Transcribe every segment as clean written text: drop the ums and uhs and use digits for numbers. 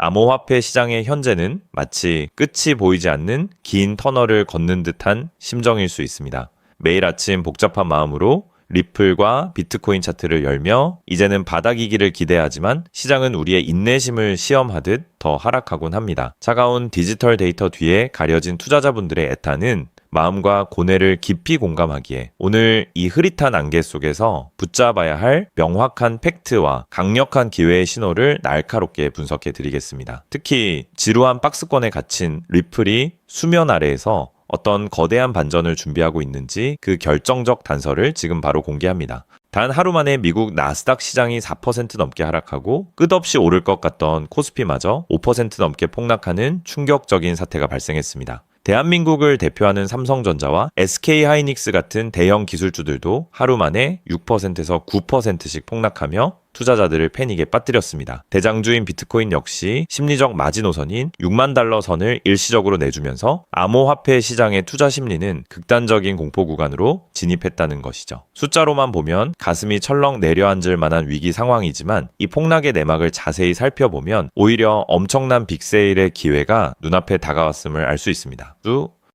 암호화폐 시장의 현재는 마치 끝이 보이지 않는 긴 터널을 걷는 듯한 심정일 수 있습니다. 매일 아침 복잡한 마음으로 리플과 비트코인 차트를 열며 이제는 바닥이기를 기대하지만 시장은 우리의 인내심을 시험하듯 더 하락하곤 합니다. 차가운 디지털 데이터 뒤에 가려진 투자자분들의 애타는 마음과 고뇌를 깊이 공감하기에 오늘 이 흐릿한 안개 속에서 붙잡아야 할 명확한 팩트와 강력한 기회의 신호를 날카롭게 분석해 드리겠습니다. 특히 지루한 박스권에 갇힌 리플이 수면 아래에서 어떤 거대한 반전을 준비하고 있는지 그 결정적 단서를 지금 바로 공개합니다. 단 하루 만에 미국 나스닥 시장이 4% 넘게 하락하고 끝없이 오를 것 같던 코스피마저 5% 넘게 폭락하는 충격적인 사태가 발생했습니다. 대한민국을 대표하는 삼성전자와 SK하이닉스 같은 대형 기술주들도 하루 만에 6%에서 9%씩 폭락하며 투자자들을 패닉에 빠뜨렸습니다. 대장주인 비트코인 역시 심리적 마지노선인 6만 달러 선을 일시적으로 내주면서 암호화폐 시장의 투자 심리는 극단적인 공포 구간으로 진입했다는 것이죠. 숫자로만 보면 가슴이 철렁 내려앉을 만한 위기 상황이지만 이 폭락의 내막을 자세히 살펴보면 오히려 엄청난 빅세일의 기회가 눈앞에 다가왔음을 알 수 있습니다.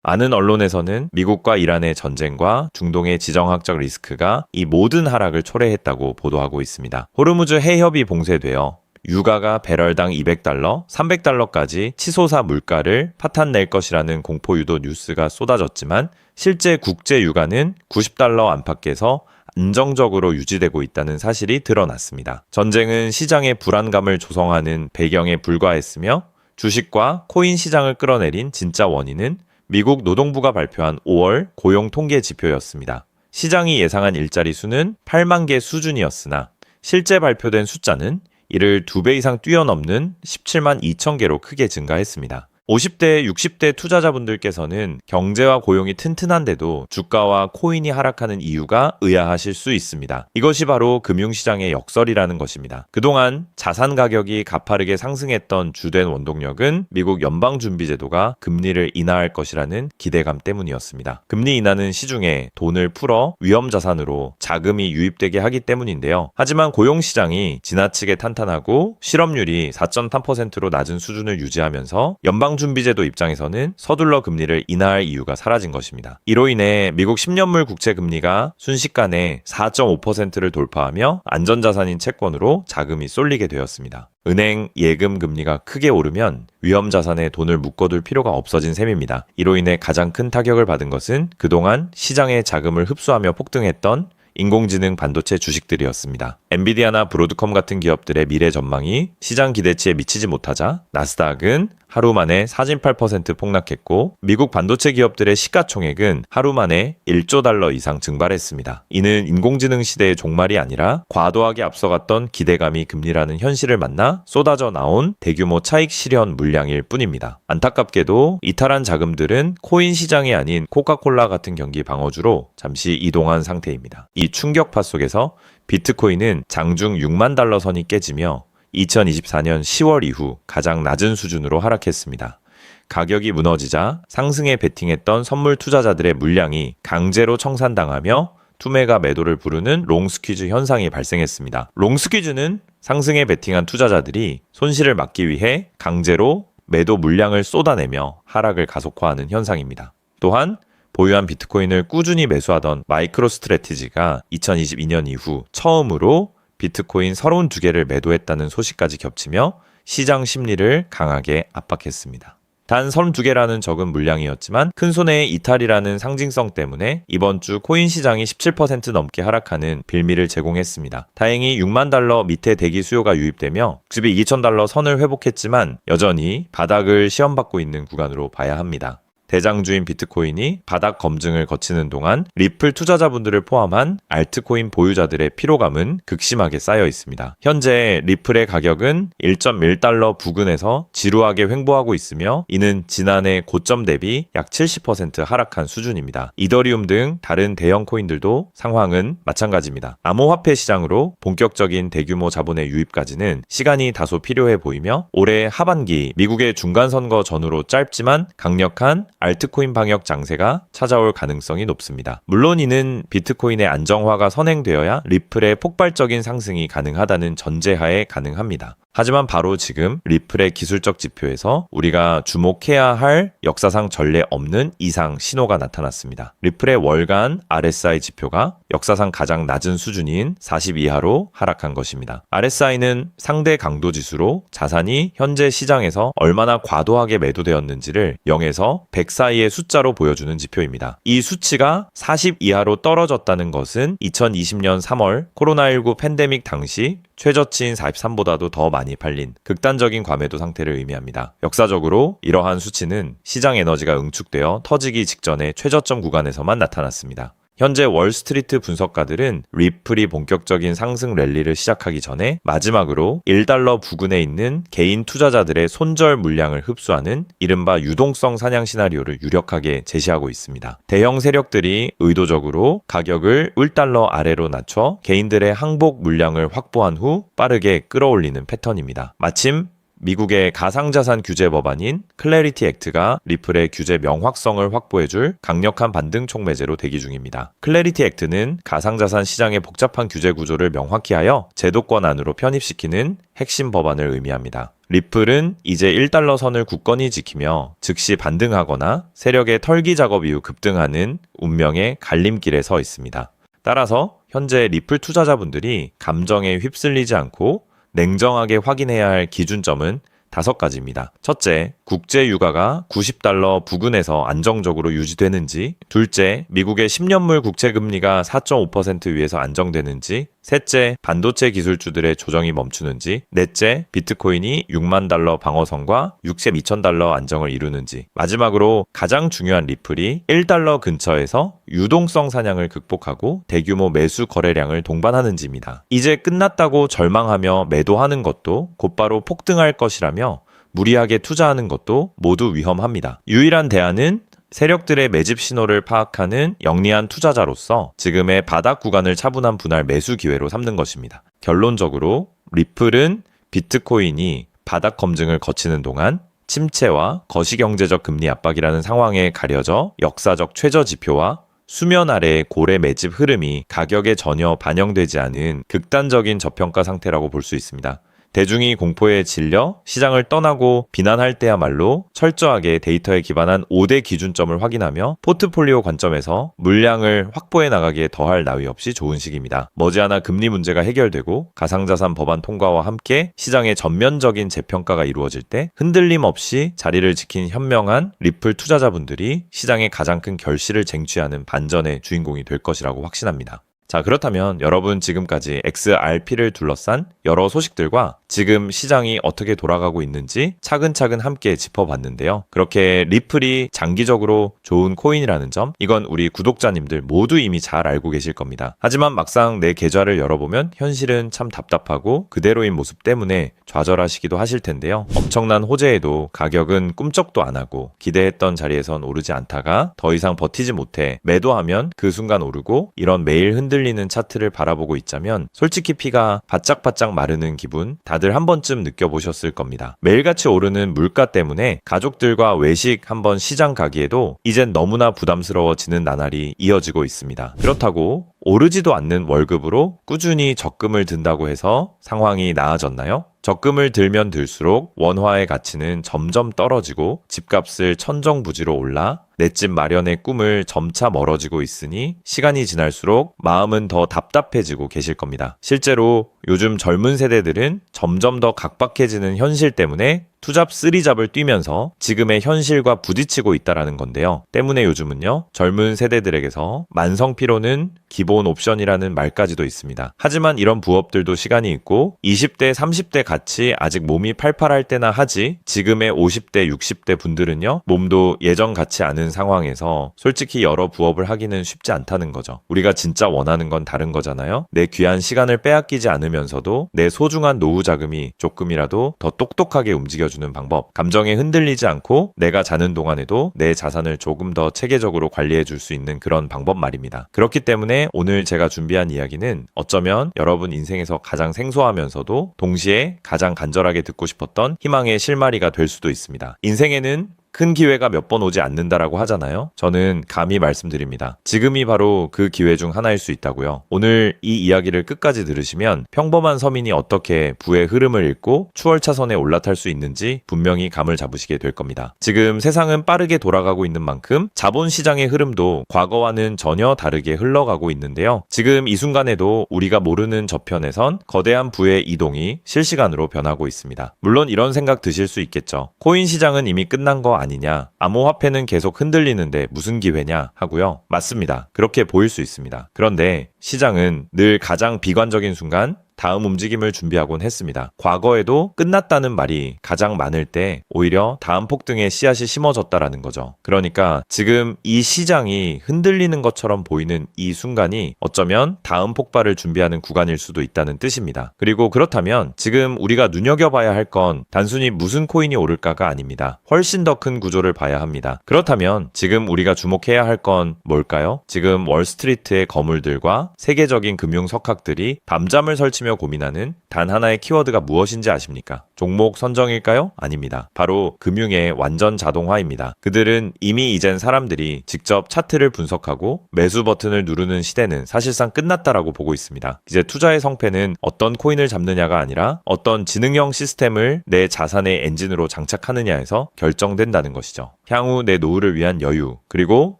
많은 언론에서는 미국과 이란의 전쟁과 중동의 지정학적 리스크가 이 모든 하락을 초래했다고 보도하고 있습니다. 호르무즈 해협이 봉쇄되어 유가가 배럴당 200달러, 300달러까지 치솟아 물가를 파탄낼 것이라는 공포유도 뉴스가 쏟아졌지만 실제 국제 유가는 90달러 안팎에서 안정적으로 유지되고 있다는 사실이 드러났습니다. 전쟁은 시장의 불안감을 조성하는 배경에 불과했으며 주식과 코인 시장을 끌어내린 진짜 원인은 미국 노동부가 발표한 5월 고용 통계 지표였습니다. 시장이 예상한 일자리 수는 8만 개 수준이었으나 실제 발표된 숫자는 이를 2배 이상 뛰어넘는 17만 2천 개로 크게 증가했습니다. 50대, 60대 투자자분들께서는 경제와 고용이 튼튼한데도 주가와 코인이 하락하는 이유가 의아하실 수 있습니다. 이것이 바로 금융시장의 역설이라는 것입니다. 그동안 자산 가격이 가파르게 상승했던 주된 원동력은 미국 연방준비제도가 금리를 인하할 것이라는 기대감 때문이었습니다. 금리 인하는 시중에 돈을 풀어 위험자산으로 자금이 유입되게 하기 때문인데요. 하지만 고용시장이 지나치게 탄탄하고 실업률이 4.3%로 낮은 수준을 유지하면서 연방준비제도 입장에서는 서둘러 금리를 인하할 이유가 사라진 것입니다. 이로 인해 미국 10년물 국채 금리가 순식간에 4.5%를 돌파하며 안전자산인 채권으로 자금이 쏠리게 되었습니다. 은행 예금 금리가 크게 오르면 위험자산에 돈을 묶어둘 필요가 없어진 셈입니다. 이로 인해 가장 큰 타격을 받은 것은 그동안 시장의 자금을 흡수하며 폭등했던 인공지능 반도체 주식들이었습니다. 엔비디아나 브로드컴 같은 기업들의 미래 전망이 시장 기대치에 미치지 못하자 나스닥은 하루 만에 48% 폭락했고 미국 반도체 기업들의 시가총액은 하루 만에 1조 달러 이상 증발했습니다. 이는 인공지능 시대의 종말이 아니라 과도하게 앞서갔던 기대감이 금리라는 현실을 만나 쏟아져 나온 대규모 차익 실현 물량일 뿐입니다. 안타깝게도 이탈한 자금들은 코인 시장이 아닌 코카콜라 같은 경기 방어주로 잠시 이동한 상태입니다. 이 충격파 속에서 비트코인은 장중 6만 달러 선이 깨지며 2024년 10월 이후 가장 낮은 수준으로 하락했습니다. 가격이 무너지자 상승에 베팅했던 선물 투자자들의 물량이 강제로 청산당하며 투매가 매도를 부르는 롱스퀴즈 현상이 발생했습니다. 롱스퀴즈는 상승에 베팅한 투자자들이 손실을 막기 위해 강제로 매도 물량을 쏟아내며 하락을 가속화하는 현상입니다. 또한 보유한 비트코인을 꾸준히 매수하던 마이크로스트래티지가 2022년 이후 처음으로 비트코인 32개를 매도했다는 소식까지 겹치며 시장 심리를 강하게 압박했습니다. 단 32개라는 적은 물량이었지만 큰 손해의 이탈이라는 상징성 때문에 이번 주 코인 시장이 17% 넘게 하락하는 빌미를 제공했습니다. 다행히 6만 달러 밑에 대기 수요가 유입되며 62,000달러 선을 회복했지만 여전히 바닥을 시험받고 있는 구간으로 봐야 합니다. 대장주인 비트코인이 바닥 검증을 거치는 동안 리플 투자자분들을 포함한 알트코인 보유자들의 피로감은 극심하게 쌓여 있습니다. 현재 리플의 가격은 1.1달러 부근에서 지루하게 횡보하고 있으며 이는 지난해 고점 대비 약 70% 하락한 수준입니다. 이더리움 등 다른 대형 코인들도 상황은 마찬가지입니다. 암호화폐 시장으로 본격적인 대규모 자본의 유입까지는 시간이 다소 필요해 보이며 올해 하반기 미국의 중간선거 전후로 짧지만 강력한 알트코인 방역 장세가 찾아올 가능성이 높습니다. 물론 이는 비트코인의 안정화가 선행되어야 리플의 폭발적인 상승이 가능하다는 전제하에 가능합니다. 하지만 바로 지금 리플의 기술적 지표에서 우리가 주목해야 할 역사상 전례 없는 이상 신호가 나타났습니다. 리플의 월간 RSI 지표가 역사상 가장 낮은 수준인 40 이하로 하락한 것입니다. RSI는 상대 강도 지수로 자산이 현재 시장에서 얼마나 과도하게 매도되었는지를 0에서 100 사이의 숫자로 보여주는 지표입니다. 이 수치가 40 이하로 떨어졌다는 것은 2020년 3월 코로나19 팬데믹 당시 최저치인 43보다도 더 많이 팔린 극단적인 과매도 상태를 의미합니다. 역사적으로 이러한 수치는 시장 에너지가 응축되어 터지기 직전의 최저점 구간에서만 나타났습니다. 현재 월스트리트 분석가들은 리플이 본격적인 상승 랠리를 시작하기 전에 마지막으로 1달러 부근에 있는 개인 투자자들의 손절 물량을 흡수하는 이른바 유동성 사냥 시나리오를 유력하게 제시하고 있습니다. 대형 세력들이 의도적으로 가격을 1달러 아래로 낮춰 개인들의 항복 물량을 확보한 후 빠르게 끌어올리는 패턴입니다. 마침 미국의 가상자산 규제 법안인 클래리티 액트가 리플의 규제 명확성을 확보해줄 강력한 반등 촉매제로 대기 중입니다. 클래리티 액트는 가상자산 시장의 복잡한 규제 구조를 명확히 하여 제도권 안으로 편입시키는 핵심 법안을 의미합니다. 리플은 이제 1달러 선을 굳건히 지키며 즉시 반등하거나 세력의 털기 작업 이후 급등하는 운명의 갈림길에 서 있습니다. 따라서 현재 리플 투자자분들이 감정에 휩쓸리지 않고 냉정하게 확인해야 할 기준점은 5가지입니다. 첫째, 국제 유가가 90달러 부근에서 안정적으로 유지되는지, 둘째, 미국의 10년물 국채 금리가 4.5% 위에서 안정되는지, 셋째, 반도체 기술주들의 조정이 멈추는지, 넷째, 비트코인이 6만 달러 방어선과 6세 2,000달러 안정을 이루는지, 마지막으로 가장 중요한 리플이 1달러 근처에서 유동성 사냥을 극복하고 대규모 매수 거래량을 동반하는지입니다. 이제 끝났다고 절망하며 매도하는 것도 곧바로 폭등할 것이라며 무리하게 투자하는 것도 모두 위험합니다. 유일한 대안은 세력들의 매집 신호를 파악하는 영리한 투자자로서 지금의 바닥 구간을 차분한 분할 매수 기회로 삼는 것입니다. 결론적으로 리플은 비트코인이 바닥 검증을 거치는 동안 침체와 거시경제적 금리 압박이라는 상황에 가려져 역사적 최저 지표와 수면 아래의 고래 매집 흐름이 가격에 전혀 반영되지 않은 극단적인 저평가 상태라고 볼 수 있습니다. 대중이 공포에 질려 시장을 떠나고 비난할 때야말로 철저하게 데이터에 기반한 5대 기준점을 확인하며 포트폴리오 관점에서 물량을 확보해 나가기에 더할 나위 없이 좋은 시기입니다. 머지않아 금리 문제가 해결되고 가상자산 법안 통과와 함께 시장의 전면적인 재평가가 이루어질 때 흔들림 없이 자리를 지킨 현명한 리플 투자자분들이 시장의 가장 큰 결실을 쟁취하는 반전의 주인공이 될 것이라고 확신합니다. 자, 그렇다면 여러분 지금까지 XRP를 둘러싼 여러 소식들과 지금 시장이 어떻게 돌아가고 있는지 차근차근 함께 짚어봤는데요. 그렇게 리플이 장기적으로 좋은 코인이라는 점, 이건 우리 구독자님들 모두 이미 잘 알고 계실 겁니다. 하지만 막상 내 계좌를 열어보면 현실은 참 답답하고 그대로인 모습 때문에 좌절하시기도 하실 텐데요. 엄청난 호재에도 가격은 꿈쩍도 안 하고 기대했던 자리에선 오르지 않다가 더 이상 버티지 못해 매도하면 그 순간 오르고, 이런 매일 흔들리는 차트를 바라보고 있자면 솔직히 피가 바짝바짝 마르는 기분 다들 한 번쯤 느껴보셨을 겁니다. 매일같이 오르는 물가 때문에 가족들과 외식 한번 시장 가기에도 이젠 너무나 부담스러워지는 나날이 이어지고 있습니다. 그렇다고 오르지도 않는 월급으로 꾸준히 적금을 든다고 해서 상황이 나아졌나요? 적금을 들면 들수록 원화의 가치는 점점 떨어지고 집값을 천정부지로 올라 내 집 마련의 꿈을 점차 멀어지고 있으니 시간이 지날수록 마음은 더 답답해지고 계실 겁니다. 실제로 요즘 젊은 세대들은 점점 더 각박해지는 현실 때문에 투잡 쓰리잡을 뛰면서 지금의 현실과 부딪히고 있다라는 건데요. 때문에 요즘은요, 젊은 세대들에게서 만성 피로는 기본 옵션이라는 말까지도 있습니다. 하지만 이런 부업들도 시간이 있고 20대, 30대 같이 아직 몸이 팔팔할 때나 하지, 지금의 50대, 60대 분들은요, 몸도 예전 같지 않은 상황에서 솔직히 여러 부업을 하기는 쉽지 않다는 거죠. 우리가 진짜 원하는 건 다른 거잖아요. 내 귀한 시간을 빼앗기지 않으면서도 내 소중한 노후 자금이 조금이라도 더 똑똑하게 움직여주는 방법, 감정에 흔들리지 않고 내가 자는 동안에도 내 자산을 조금 더 체계적으로 관리해 줄 수 있는 그런 방법 말입니다. 그렇기 때문에 오늘 제가 준비한 이야기는 어쩌면 여러분 인생에서 가장 생소하면서도 동시에 가장 간절하게 듣고 싶었던 희망의 실마리가 될 수도 있습니다. 인생에는 큰 기회가 몇 번 오지 않는다라고 하잖아요. 저는 감히 말씀드립니다. 지금이 바로 그 기회 중 하나일 수 있다고요. 오늘 이 이야기를 끝까지 들으시면 평범한 서민이 어떻게 부의 흐름을 읽고 추월차선에 올라탈 수 있는지 분명히 감을 잡으시게 될 겁니다. 지금 세상은 빠르게 돌아가고 있는 만큼 자본시장의 흐름도 과거와는 전혀 다르게 흘러가고 있는데요. 지금 이 순간에도 우리가 모르는 저편에선 거대한 부의 이동이 실시간으로 변하고 있습니다. 물론 이런 생각 드실 수 있겠죠. 코인 시장은 이미 끝난 거 아니냐? 암호화폐는 계속 흔들리는데 무슨 기회냐? 하고요. 맞습니다. 그렇게 보일 수 있습니다. 그런데 시장은 늘 가장 비관적인 순간 다음 움직임을 준비하곤 했습니다. 과거에도 끝났다는 말이 가장 많을 때 오히려 다음 폭등의 씨앗이 심어졌다라는 거죠. 그러니까 지금 이 시장이 흔들리는 것처럼 보이는 이 순간이 어쩌면 다음 폭발을 준비하는 구간일 수도 있다는 뜻입니다. 그리고 그렇다면 지금 우리가 눈여겨봐야 할 건 단순히 무슨 코인이 오를까가 아닙니다. 훨씬 더 큰 구조를 봐야 합니다. 그렇다면 지금 우리가 주목해야 할 건 뭘까요? 지금 월스트리트의 거물들과 세계적인 금융 석학들이 밤잠을 설치며 고민하는 단 하나의 키워드가 무엇인지 아십니까? 종목 선정일까요? 아닙니다. 바로 금융의 완전 자동화입니다. 그들은 이미 이젠 사람들이 직접 차트를 분석하고 매수 버튼을 누르는 시대는 사실상 끝났다라고 보고 있습니다. 이제 투자의 성패는 어떤 코인을 잡느냐가 아니라 어떤 지능형 시스템을 내 자산의 엔진으로 장착하느냐에서 결정된다는 것이죠. 향후 내 노후를 위한 여유, 그리고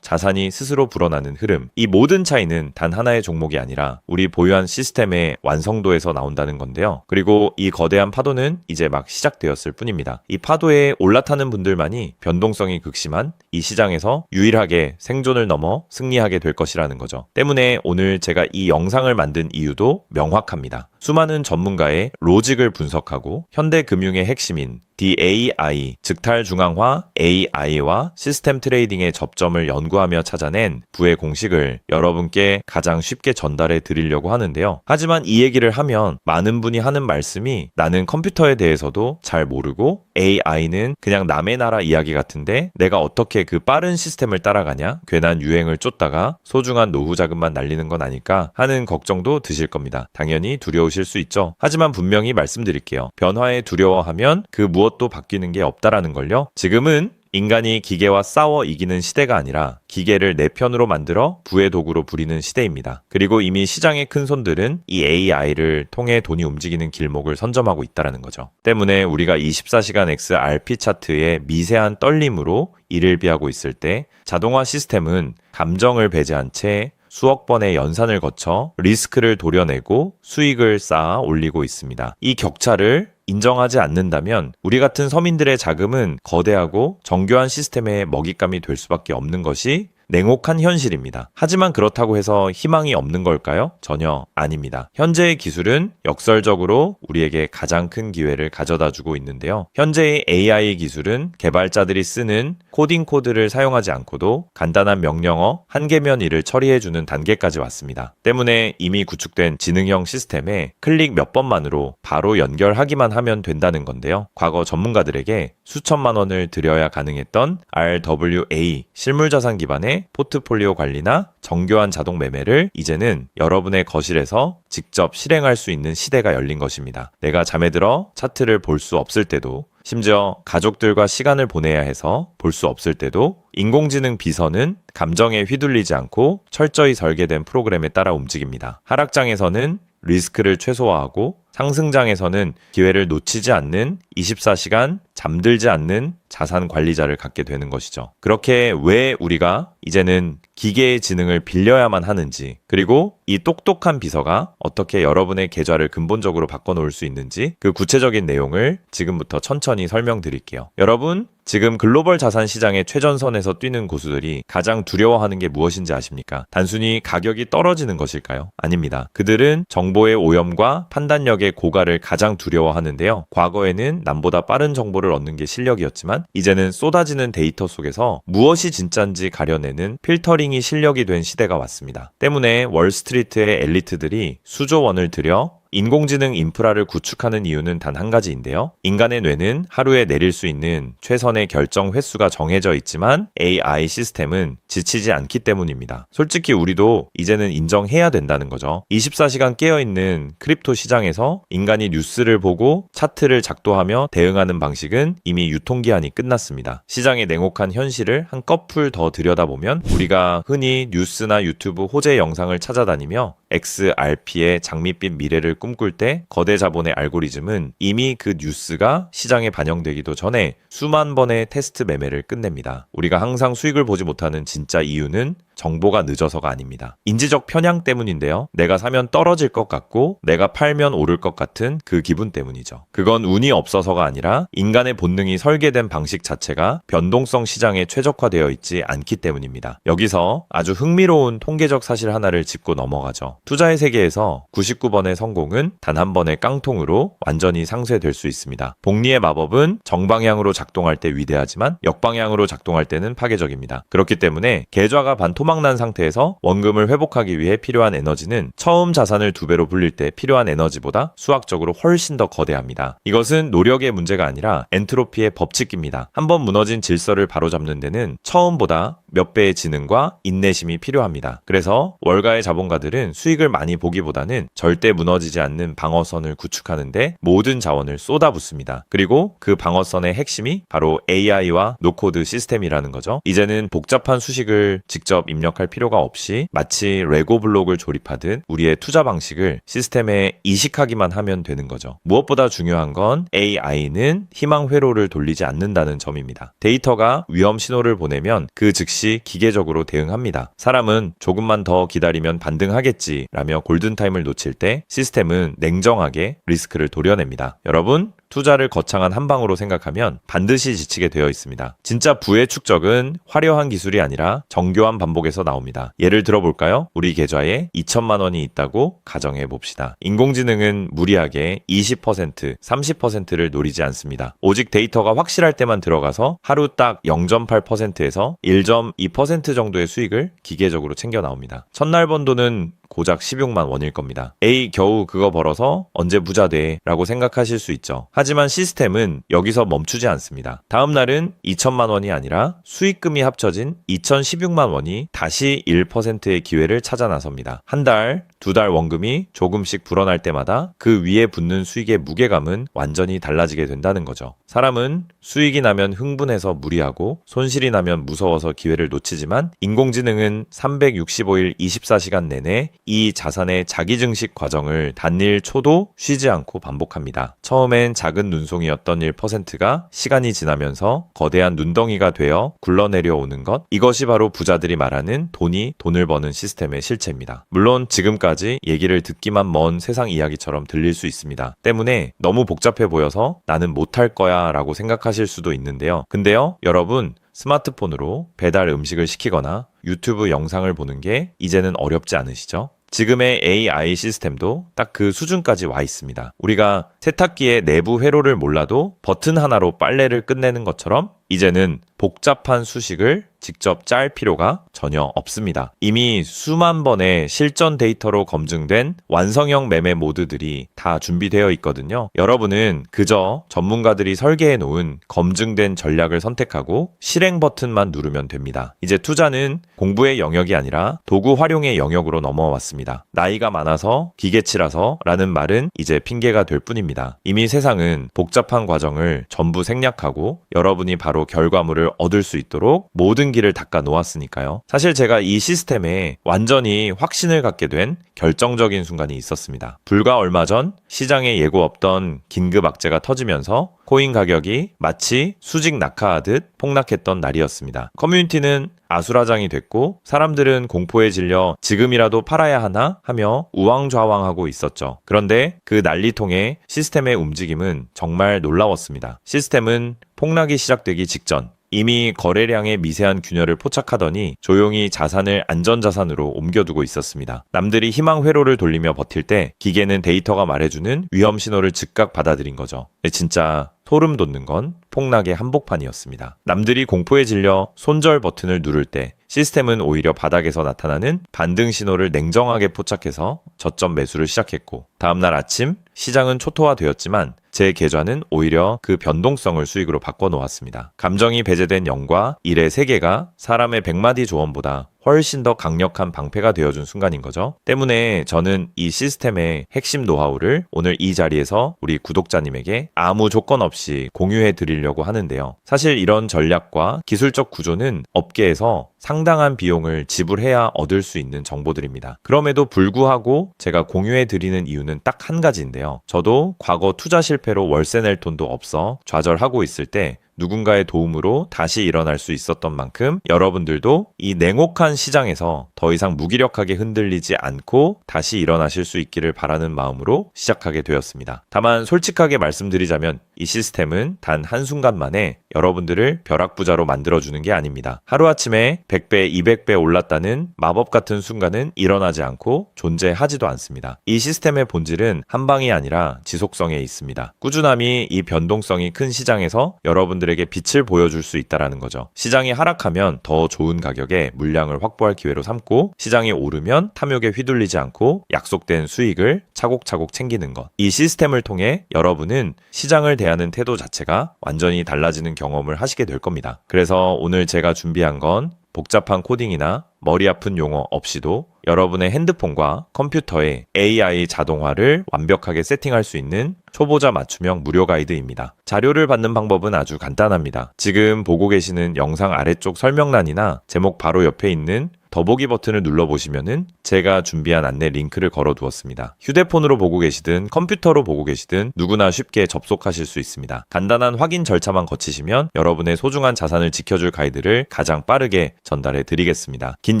자산이 스스로 불어나는 흐름, 이 모든 차이는 단 하나의 종목이 아니라 우리 보유한 시스템의 완성도에서 나온다는 건데요. 그리고 이 거대한 파도는 이제 막 시작되었을 뿐입니다. 이 파도에 올라타는 분들만이 변동성이 극심한 이 시장에서 유일하게 생존을 넘어 승리하게 될 것이라는 거죠. 때문에 오늘 제가 이 영상을 만든 이유도 명확합니다. 수많은 전문가의 로직을 분석하고 현대 금융의 핵심인 DAI, 즉 탈중앙화 AI와 시스템 트레이딩의 접점을 연구하며 찾아낸 부의 공식을 여러분께 가장 쉽게 전달해 드리려고 하는데요. 하지만 이 얘기를 하면 많은 분이 하는 말씀이 나는 컴퓨터에 대해서도 잘 모르고 AI는 그냥 남의 나라 이야기 같은데 내가 어떻게 그 빠른 시스템을 따라가냐? 괜한 유행을 쫓다가 소중한 노후 자금만 날리는 건 아닐까 하는 걱정도 드실 겁니다. 당연히 두려우실 수 있죠. 하지만 분명히 말씀드릴게요. 변화에 두려워하면 그 무엇도 바뀌는 게 없다라는 걸요. 지금은 인간이 기계와 싸워 이기는 시대가 아니라 기계를 내 편으로 만들어 부의 도구로 부리는 시대입니다. 그리고 이미 시장의 큰 손들은 이 AI를 통해 돈이 움직이는 길목을 선점하고 있다는 거죠. 때문에 우리가 24시간 XRP 차트의 미세한 떨림으로 이를 비하고 있을 때 자동화 시스템은 감정을 배제한 채 수억 번의 연산을 거쳐 리스크를 도려내고 수익을 쌓아 올리고 있습니다. 이 격차를 인정하지 않는다면 우리 같은 서민들의 자금은 거대하고 정교한 시스템의 먹잇감이 될 수밖에 없는 것이 냉혹한 현실입니다. 하지만 그렇다고 해서 희망이 없는 걸까요? 전혀 아닙니다. 현재의 기술은 역설적으로 우리에게 가장 큰 기회를 가져다주고 있는데요. 현재의 AI 기술은 개발자들이 쓰는 코딩 코드를 사용하지 않고도 간단한 명령어 한 개면 일을 처리해주는 단계까지 왔습니다. 때문에 이미 구축된 지능형 시스템에 클릭 몇 번만으로 바로 연결하기만 하면 된다는 건데요. 과거 전문가들에게 수천만 원을 들여야 가능했던 RWA 실물자산 기반의 포트폴리오 관리나 정교한 자동 매매를 이제는 여러분의 거실에서 직접 실행할 수 있는 시대가 열린 것입니다. 내가 잠에 들어 차트를 볼 수 없을 때도, 심지어 가족들과 시간을 보내야 해서 볼 수 없을 때도 인공지능 비서는 감정에 휘둘리지 않고 철저히 설계된 프로그램에 따라 움직입니다. 하락장에서는 리스크를 최소화하고 상승장에서는 기회를 놓치지 않는 24시간 잠들지 않는 자산 관리자를 갖게 되는 것이죠. 그렇게 왜 우리가 이제는 기계의 지능을 빌려야만 하는지, 그리고 이 똑똑한 비서가 어떻게 여러분의 계좌를 근본적으로 바꿔놓을 수 있는지 그 구체적인 내용을 지금부터 천천히 설명드릴게요. 여러분, 지금 글로벌 자산 시장의 최전선에서 뛰는 고수들이 가장 두려워하는 게 무엇인지 아십니까? 단순히 가격이 떨어지는 것일까요? 아닙니다. 그들은 정보의 오염과 판단력의 고갈을 가장 두려워하는데요. 과거에는 남보다 빠른 정보를 얻는 게 실력이었지만 이제는 쏟아지는 데이터 속에서 무엇이 진짜인지 가려내는 필터링이 실력이 된 시대가 왔습니다. 때문에 월스트리트의 엘리트들이 수조 원을 들여 인공지능 인프라를 구축하는 이유는 단 한 가지인데요. 인간의 뇌는 하루에 내릴 수 있는 최선의 결정 횟수가 정해져 있지만 AI 시스템은 지치지 않기 때문입니다. 솔직히 우리도 이제는 인정해야 된다는 거죠. 24시간 깨어있는 크립토 시장에서 인간이 뉴스를 보고 차트를 작도하며 대응하는 방식은 이미 유통기한이 끝났습니다. 시장의 냉혹한 현실을 한꺼풀 더 들여다보면 우리가 흔히 뉴스나 유튜브 호재 영상을 찾아다니며 XRP의 장밋빛 미래를 꿈꿀 때 거대 자본의 알고리즘은 이미 그 뉴스가 시장에 반영되기도 전에 수만 번의 테스트 매매를 끝냅니다. 우리가 항상 수익을 보지 못하는 진짜 이유는 정보가 늦어서가 아닙니다. 인지적 편향 때문인데요. 내가 사면 떨어질 것 같고 내가 팔면 오를 것 같은 그 기분 때문이죠. 그건 운이 없어서가 아니라 인간의 본능이 설계된 방식 자체가 변동성 시장에 최적화되어 있지 않기 때문입니다. 여기서 아주 흥미로운 통계적 사실 하나를 짚고 넘어가죠. 투자의 세계에서 99번의 성공은 단 한 번의 깡통으로 완전히 상쇄될 수 있습니다. 복리의 마법은 정방향으로 작동할 때 위대하지만 역방향으로 작동할 때는 파괴적입니다. 그렇기 때문에 계좌가 반토막난 상태에서 원금을 회복하기 위해 필요한 에너지는 처음 자산을 2배로 불릴 때 필요한 에너지보다 수학적으로 훨씬 더 거대합니다. 이것은 노력의 문제가 아니라 엔트로피의 법칙입니다. 한번 무너진 질서를 바로잡는 데는 처음보다 몇 배의 지능과 인내심이 필요합니다. 그래서 월가의 자본가들은 수익을 많이 보기보다는 절대 무너지지 않는 방어선을 구축하는데 모든 자원을 쏟아붓습니다. 그리고 그 방어선의 핵심이 바로 AI와 노코드 시스템이라는 거죠. 이제는 복잡한 수식을 직접 입력할 필요가 없이 마치 레고 블록을 조립하듯 우리의 투자 방식을 시스템에 이식하기만 하면 되는 거죠. 무엇보다 중요한 건 AI는 희망 회로를 돌리지 않는다는 점입니다. 데이터가 위험 신호를 보내면 그 즉시 기계적으로 대응합니다. 사람은 조금만 더 기다리면 반등하겠지라며 골든타임을 놓칠 때 시스템은 냉정하게 리스크를 도려냅니다. 여러분, 투자를 거창한 한 방으로 생각하면 반드시 지치게 되어 있습니다. 진짜 부의 축적은 화려한 기술이 아니라 정교한 반복에서 나옵니다. 예를 들어볼까요? 우리 계좌에 2천만 원이 있다고 가정해 봅시다. 인공지능은 무리하게 20%, 30%를 노리지 않습니다. 오직 데이터가 확실할 때만 들어가서 하루 딱 0.8%에서 1.2% 정도의 수익을 기계적으로 챙겨 나옵니다. 첫날 번 돈은 고작 16만 원일 겁니다. 에이, 겨우 그거 벌어서 언제 부자 돼? 라고 생각하실 수 있죠. 하지만 시스템은 여기서 멈추지 않습니다. 다음 날은 2천만 원이 아니라 수익금이 합쳐진 2,016만 원이 다시 1%의 기회를 찾아 나섭니다. 한 달, 2달 원금이 조금씩 불어날 때마다 그 위에 붙는 수익의 무게감은 완전히 달라지게 된다는 거죠. 사람은 수익이 나면 흥분해서 무리하고 손실이 나면 무서워서 기회를 놓치지만 인공지능은 365일 24시간 내내 이 자산의 자기증식 과정을 단일 초도 쉬지 않고 반복합니다. 처음엔 작은 눈송이였던 1%가 시간이 지나면서 거대한 눈덩이가 되어 굴러내려오는 것, 이것이 바로 부자들이 말하는 돈이 돈을 버는 시스템의 실체입니다. 물론 지금까지 얘기를 듣기만 먼 세상 이야기처럼 들릴 수 있습니다. 때문에 너무 복잡해 보여서 나는 못할 거야 라고 생각하실 수도 있는데요. 근데요, 여러분, 스마트폰으로 배달 음식을 시키거나 유튜브 영상을 보는 게 이제는 어렵지 않으시죠? 지금의 AI 시스템도 딱 그 수준까지 와 있습니다. 우리가 세탁기의 내부 회로를 몰라도 버튼 하나로 빨래를 끝내는 것처럼 이제는 복잡한 수식을 직접 짤 필요가 전혀 없습니다. 이미 수만 번의 실전 데이터로 검증된 완성형 매매 모드들이 다 준비되어 있거든요. 여러분은 그저 전문가들이 설계해 놓은 검증된 전략을 선택하고 실행 버튼만 누르면 됩니다. 이제 투자는 공부의 영역이 아니라 도구 활용의 영역으로 넘어왔습니다. 나이가 많아서 기계치라서 라는 말은 이제 핑계가 될 뿐입니다. 이미 세상은 복잡한 과정을 전부 생략하고 여러분이 바로 결과물을 얻을 수 있도록 모든 길을 닦아 놓았으니까요. 사실 제가 이 시스템에 완전히 확신을 갖게 된 결정적인 순간이 있었습니다. 불과 얼마 전 시장에 예고 없던 긴급 악재가 터지면서 코인 가격이 마치 수직 낙하하듯 폭락했던 날이었습니다. 커뮤니티는 아수라장이 됐고 사람들은 공포에 질려 지금이라도 팔아야 하나 하며 우왕좌왕하고 있었죠. 그런데 그 난리통에 시스템의 움직임은 정말 놀라웠습니다. 시스템은 폭락이 시작되기 직전 이미 거래량의 미세한 균열을 포착하더니 조용히 자산을 안전자산으로 옮겨두고 있었습니다. 남들이 희망 회로를 돌리며 버틸 때 기계는 데이터가 말해주는 위험 신호를 즉각 받아들인 거죠. 진짜 소름 돋는 건 폭락의 한복판이었습니다. 남들이 공포에 질려 손절 버튼을 누를 때 시스템은 오히려 바닥에서 나타나는 반등 신호를 냉정하게 포착해서 저점 매수를 시작했고, 다음날 아침 시장은 초토화되었지만 제 계좌는 오히려 그 변동성을 수익으로 바꿔놓았습니다. 감정이 배제된 0과 1의 세계가 사람의 100마디 조언보다 훨씬 더 강력한 방패가 되어준 순간인 거죠. 때문에 저는 이 시스템의 핵심 노하우를 오늘 이 자리에서 우리 구독자님에게 아무 조건 없이 공유해 드리려고 하는데요. 사실 이런 전략과 기술적 구조는 업계에서 상당한 비용을 지불해야 얻을 수 있는 정보들입니다. 그럼에도 불구하고 제가 공유해 드리는 이유는 딱 한 가지인데요. 저도 과거 투자 실패로 월세 낼 돈도 없어 좌절하고 있을 때 누군가의 도움으로 다시 일어날 수 있었던 만큼 여러분들도 이 냉혹한 시장에서 더 이상 무기력하게 흔들리지 않고 다시 일어나실 수 있기를 바라는 마음으로 시작하게 되었습니다. 다만 솔직하게 말씀드리자면 이 시스템은 단 한순간 만에 여러분들을 벼락부자로 만들어주는 게 아닙니다. 하루아침에 100배, 200배 올랐다는 마법 같은 순간은 일어나지 않고 존재하지도 않습니다. 이 시스템의 본질은 한 방이 아니라 지속성에 있습니다. 꾸준함이 이 변동성이 큰 시장에서 여러분들에게 빛을 보여줄 수 있다는 거죠. 시장이 하락하면 더 좋은 가격에 물량을 확보할 기회로 삼고, 시장이 오르면 탐욕에 휘둘리지 않고 약속된 수익을 차곡차곡 챙기는 것. 이 시스템을 통해 여러분은 시장을 대하는 태도 자체가 완전히 달라지는 경험을 하시게 될 겁니다. 그래서 오늘 제가 준비한 건 복잡한 코딩이나 머리 아픈 용어 없이도 여러분의 핸드폰과 컴퓨터에 AI 자동화를 완벽하게 세팅할 수 있는 초보자 맞춤형 무료 가이드입니다. 자료를 받는 방법은 아주 간단합니다. 지금 보고 계시는 영상 아래쪽 설명란이나 제목 바로 옆에 있는 더보기 버튼을 눌러보시면은 제가 준비한 안내 링크를 걸어두었습니다. 휴대폰으로 보고 계시든 컴퓨터로 보고 계시든 누구나 쉽게 접속하실 수 있습니다. 간단한 확인 절차만 거치시면 여러분의 소중한 자산을 지켜줄 가이드를 가장 빠르게 전달해 드리겠습니다. 긴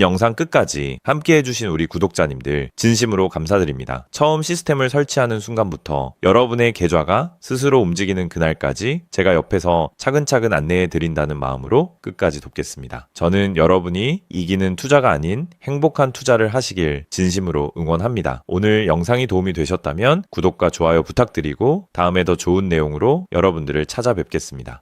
영상 끝까지 함께 해주신 우리 구독자님들 진심으로 감사드립니다. 처음 시스템을 설치하는 순간부터 여러분의 계좌가 스스로 움직이는 그날까지 제가 옆에서 차근차근 안내해 드린다는 마음으로 끝까지 돕겠습니다. 저는 여러분이 이기는 투자가 아닌 행복한 투자를 하시길 진심으로 응원합니다. 오늘 영상이 도움이 되셨다면 구독과 좋아요 부탁드리고 다음에 더 좋은 내용으로 여러분들을 찾아뵙겠습니다.